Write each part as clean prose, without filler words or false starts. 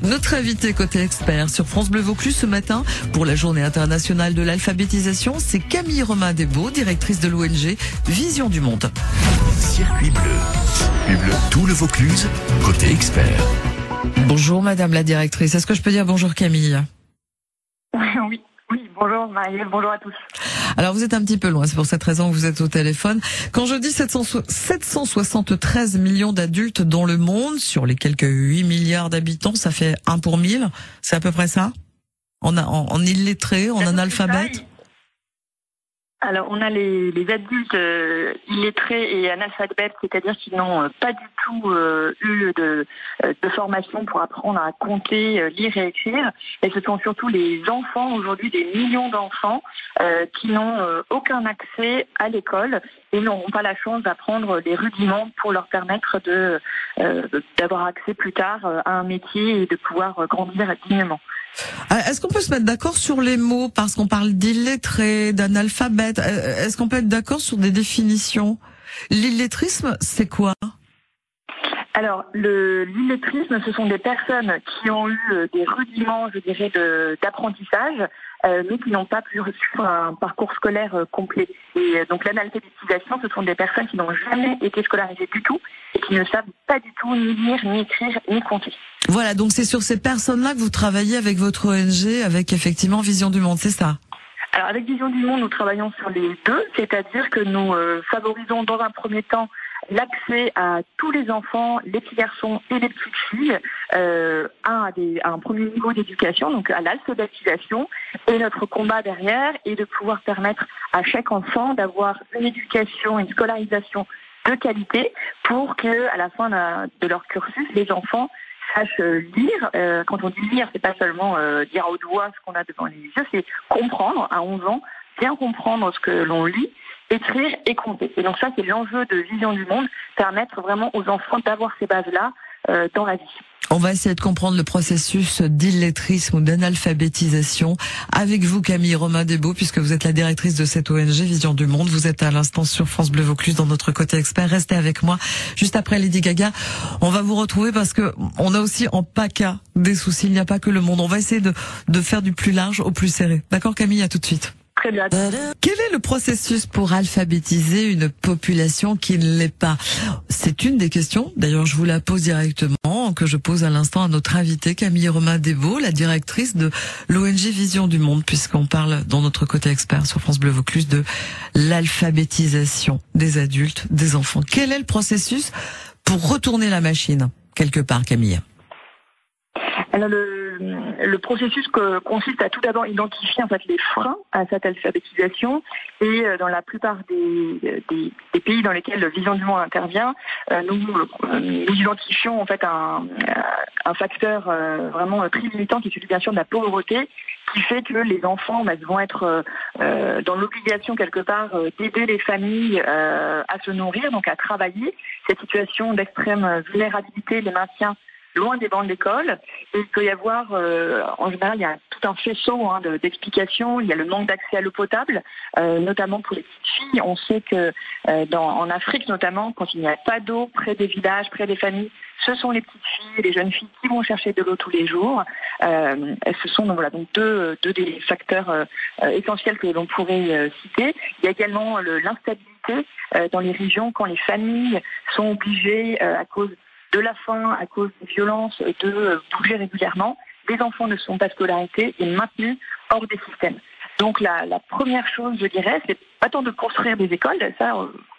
Notre invité côté expert sur France Bleu Vaucluse ce matin pour la journée internationale de l'alphabétisation, c'est Camille Romain-Desbaux, directrice de l'ONG Vision du Monde. Circuit bleu, tout le Vaucluse, côté expert. Bonjour Madame la directrice, est-ce que je peux dire bonjour Camille? Oui, bonjour Marie-Ève, bonjour à tous. Alors vous êtes un petit peu loin, c'est pour cette raison que vous êtes au téléphone. Quand je dis 773 millions d'adultes dans le monde, sur les quelques 8 milliards d'habitants, ça fait 1 pour 1000, c'est à peu près ça? En illettrés, en analphabètes? Alors on a les adultes illettrés et analphabètes, c'est-à-dire qui n'ont pas du tout eu de formation pour apprendre à compter, lire et écrire. Et ce sont surtout les enfants, aujourd'hui des millions d'enfants, qui n'ont aucun accès à l'école et n'auront pas la chance d'apprendre les rudiments pour leur permettre d'avoir accès plus tard à un métier et de pouvoir grandir dignement. Est-ce qu'on peut se mettre d'accord sur les mots, parce qu'on parle d'illettrés, d'analphabètes? Est-ce qu'on peut être d'accord sur des définitions? L'illettrisme, c'est quoi? Alors, l'illettrisme, ce sont des personnes qui ont eu des rudiments, je dirais, d'apprentissage, mais qui n'ont pas pu reçu un parcours scolaire complet. Et donc l'analphabétisation, ce sont des personnes qui n'ont jamais été scolarisées du tout et qui ne savent pas du tout ni lire, ni écrire, ni compter. Voilà, donc c'est sur ces personnes-là que vous travaillez avec votre ONG, avec effectivement Vision du Monde, c'est ça? Alors avec Vision du Monde, nous travaillons sur les deux, c'est-à-dire que nous favorisons dans un premier temps l'accès à tous les enfants, les petits garçons et les petites filles, à un premier niveau d'éducation, donc à l'alphabétisation. Et notre combat derrière est de pouvoir permettre à chaque enfant d'avoir une éducation, une scolarisation de qualité pour que, à la fin de leur cursus, les enfants sachent lire. Quand on dit lire, c'est pas seulement dire au doigt ce qu'on a devant les yeux, c'est comprendre à 11 ans, bien comprendre ce que l'on lit, écrire et compter. Et donc ça, c'est l'enjeu de Vision du Monde, permettre vraiment aux enfants d'avoir ces bases-là dans la vie. On va essayer de comprendre le processus d'illettrisme ou d'analphabétisation avec vous, Camille Romain-Desbaux, puisque vous êtes la directrice de cette ONG Vision du Monde. Vous êtes à l'instant sur France Bleu Vaucluse dans notre côté expert. Restez avec moi. Juste après Lady Gaga, on va vous retrouver parce que on a aussi en PACA des soucis. Il n'y a pas que le monde. On va essayer de faire du plus large au plus serré. D'accord, Camille? À tout de suite. Très bien. Quel est le processus pour alphabétiser une population qui ne l'est pas? C'est une des questions, d'ailleurs je vous la pose directement, que je pose à l'instant à notre invitée Camille Romain-Desbaux, la directrice de l'ONG Vision du Monde, puisqu'on parle dans notre côté expert sur France Bleu Vaucluse de l'alphabétisation des adultes, des enfants. Quel est le processus pour retourner la machine, quelque part, Camille? Alors le processus consiste à tout d'abord identifier en fait les freins à cette alphabétisation et dans la plupart des pays dans lesquels Vision du Monde intervient, nous identifions en fait un facteur vraiment très limitant qui est celui bien sûr de la pauvreté, qui fait que les enfants vont être dans l'obligation quelque part d'aider les familles à se nourrir, donc à travailler. Cette situation d'extrême vulnérabilité les maintient loin des bancs de l'école. Et il peut y avoir, en général, il y a tout un faisceau d'explications. Il y a le manque d'accès à l'eau potable, notamment pour les petites filles. On sait que en Afrique notamment, quand il n'y a pas d'eau près des villages, près des familles, ce sont les petites filles, les jeunes filles qui vont chercher de l'eau tous les jours. Ce sont donc deux des facteurs essentiels que l'on pourrait citer. Il y a également l'instabilité dans les régions quand les familles sont obligées à cause de la faim, à cause des violences, de bouger régulièrement. Les enfants ne sont pas scolarisés et maintenus hors des systèmes. Donc la première chose, je dirais, c'est pas tant de construire des écoles, ça,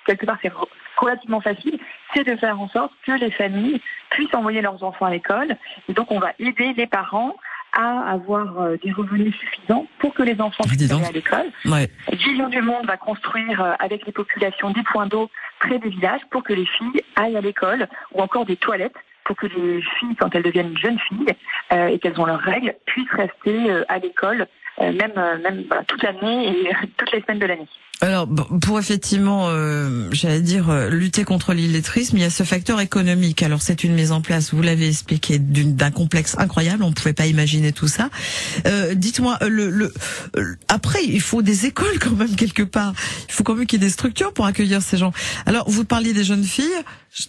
quelque part, c'est relativement facile, c'est de faire en sorte que les familles puissent envoyer leurs enfants à l'école. Et donc on va aider les parents à avoir des revenus suffisants pour que les enfants puissent aller à l'école. Ouais. Vision du Monde va construire avec les populations des points d'eau près des villages pour que les filles aillent à l'école, ou encore des toilettes pour que les filles, quand elles deviennent jeunes filles et qu'elles ont leurs règles, puissent rester à l'école, même toute l'année et toutes les semaines de l'année. Alors, pour effectivement, j'allais dire, lutter contre l'illettrisme, il y a ce facteur économique. Alors, c'est une mise en place, vous l'avez expliqué, d'un complexe incroyable. On ne pouvait pas imaginer tout ça. Dites-moi, après, il faut des écoles quand même quelque part. Il faut quand même qu'il y ait des structures pour accueillir ces gens. Alors, vous parliez des jeunes filles.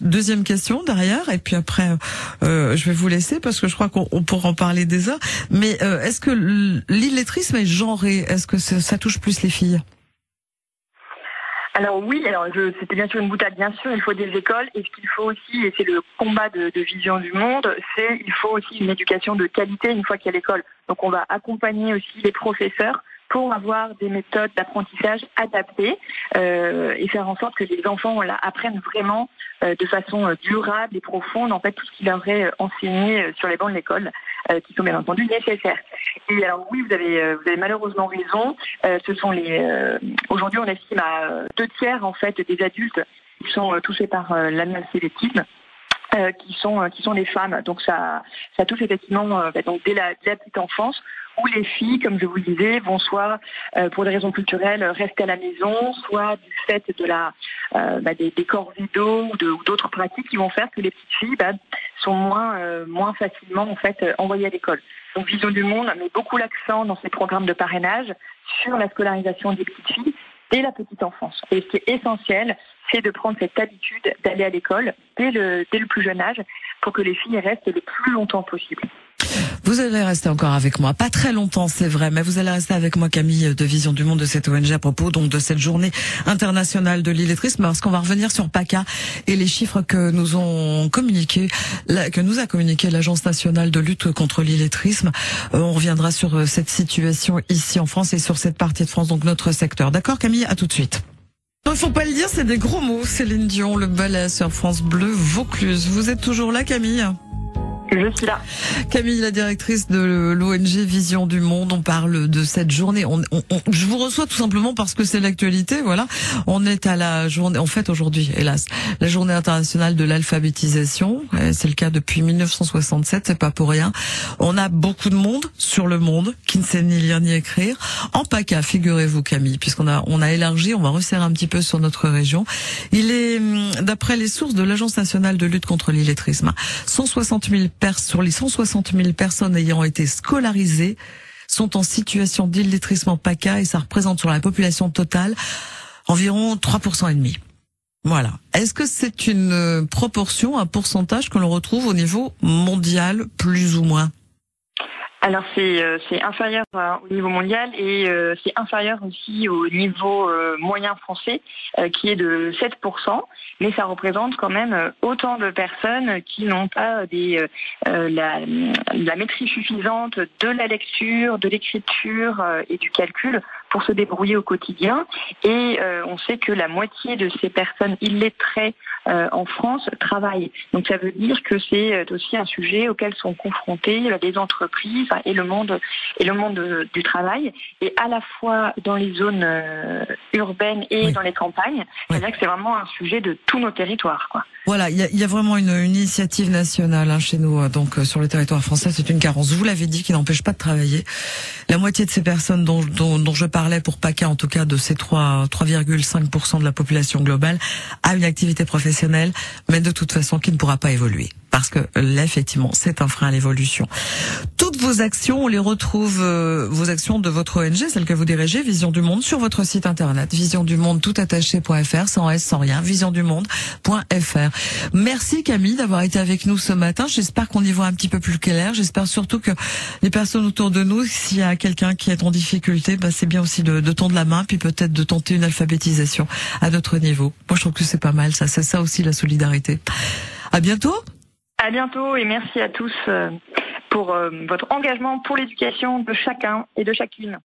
Deuxième question derrière, et puis après, je vais vous laisser parce que je crois qu'on pourra en parler des heures. Mais est-ce que l'illettrisme est genré? Est-ce que ça touche plus les filles? Alors oui, c'était bien sûr une boutade, bien sûr, il faut des écoles, et ce qu'il faut aussi, et c'est le combat de Vision du Monde, il faut aussi une éducation de qualité une fois qu'il y a l'école. Donc on va accompagner aussi les professeurs pour avoir des méthodes d'apprentissage adaptées et faire en sorte que les enfants apprennent vraiment de façon durable et profonde en fait tout ce qui leur est enseigné sur les bancs de l'école, qui sont bien entendu nécessaires. Et alors oui, vous avez malheureusement raison. Ce sont aujourd'hui on estime à 2/3 en fait des adultes qui sont touchés par l'analphabétisme. Qui sont les femmes. Donc ça touche effectivement donc dès la petite enfance, où les filles, comme je vous le disais, vont soit pour des raisons culturelles rester à la maison, soit du fait de des corvées d'eau ou d'autres pratiques qui vont faire que les petites filles sont moins facilement en fait envoyées à l'école. Donc Vision du Monde met beaucoup l'accent dans ses programmes de parrainage sur la scolarisation des petites filles dès la petite enfance. Et ce qui est essentiel, c'est de prendre cette habitude d'aller à l'école dès le plus jeune âge pour que les filles restent le plus longtemps possible. Vous allez rester encore avec moi, pas très longtemps c'est vrai, mais vous allez rester avec moi Camille de Vision du Monde, de cette ONG à propos donc de cette journée internationale de l'illettrisme, parce qu'on va revenir sur PACA et les chiffres que nous a communiqué l'Agence nationale de lutte contre l'illettrisme. On reviendra sur cette situation ici en France et sur cette partie de France, donc notre secteur. D'accord Camille, à tout de suite. Il faut pas le dire, c'est des gros mots. Céline Dion, le ballet sur France Bleu Vaucluse. Vous êtes toujours là Camille ? Je suis là. Camille, la directrice de l'ONG Vision du Monde, on parle de cette journée. Je vous reçois tout simplement parce que c'est l'actualité, voilà. On est à la journée, en fait aujourd'hui, hélas, la journée internationale de l'alphabétisation. C'est le cas depuis 1967, c'est pas pour rien. On a beaucoup de monde sur le monde qui ne sait ni lire ni écrire. En PACA, figurez-vous Camille, puisqu'on a élargi, on va resserrer un petit peu sur notre région. Il est, d'après les sources de l'Agence nationale de lutte contre l'illettrisme, 160 000 sur les 160 000 personnes ayant été scolarisées sont en situation d'illettrisme PACA, et ça représente sur la population totale environ 3,5%. Voilà. Est-ce que c'est une proportion, un pourcentage que l'on retrouve au niveau mondial, plus ou moins? Alors c'est inférieur au niveau mondial, et c'est inférieur aussi au niveau moyen français qui est de 7%, mais ça représente quand même autant de personnes qui n'ont pas la maîtrise suffisante de la lecture, de l'écriture et du calcul pour se débrouiller au quotidien. Et on sait que la moitié de ces personnes illettrées en France travaillent. Donc ça veut dire que c'est aussi un sujet auquel sont confrontés les entreprises et le monde du travail, et à la fois dans les zones urbaines et dans les campagnes. C'est-à-dire que c'est vraiment un sujet de tous nos territoires, quoi. Voilà, il y a vraiment une initiative nationale chez nous, donc sur le territoire français. C'est une carence, vous l'avez dit, qui n'empêche pas de travailler. La moitié de ces personnes dont je parlais pour PACA, en tout cas de ces 3,5% de la population globale, a une activité professionnelle, mais de toute façon qui ne pourra pas évoluer. Parce que là, effectivement, c'est un frein à l'évolution. Toutes vos actions, on les retrouve, vos actions de votre ONG, celle que vous dirigez, Vision du Monde, sur votre site internet, visiondumonde.fr, sans S, sans rien, visiondumonde.fr. Merci Camille d'avoir été avec nous ce matin. J'espère qu'on y voit un petit peu plus clair. J'espère surtout que les personnes autour de nous, s'il y a quelqu'un qui est en difficulté, c'est bien aussi de tendre la main, puis peut-être de tenter une alphabétisation à notre niveau. Moi, je trouve que c'est pas mal, ça. C'est ça aussi la solidarité. À bientôt. À bientôt, et merci à tous pour votre engagement pour l'éducation de chacun et de chacune.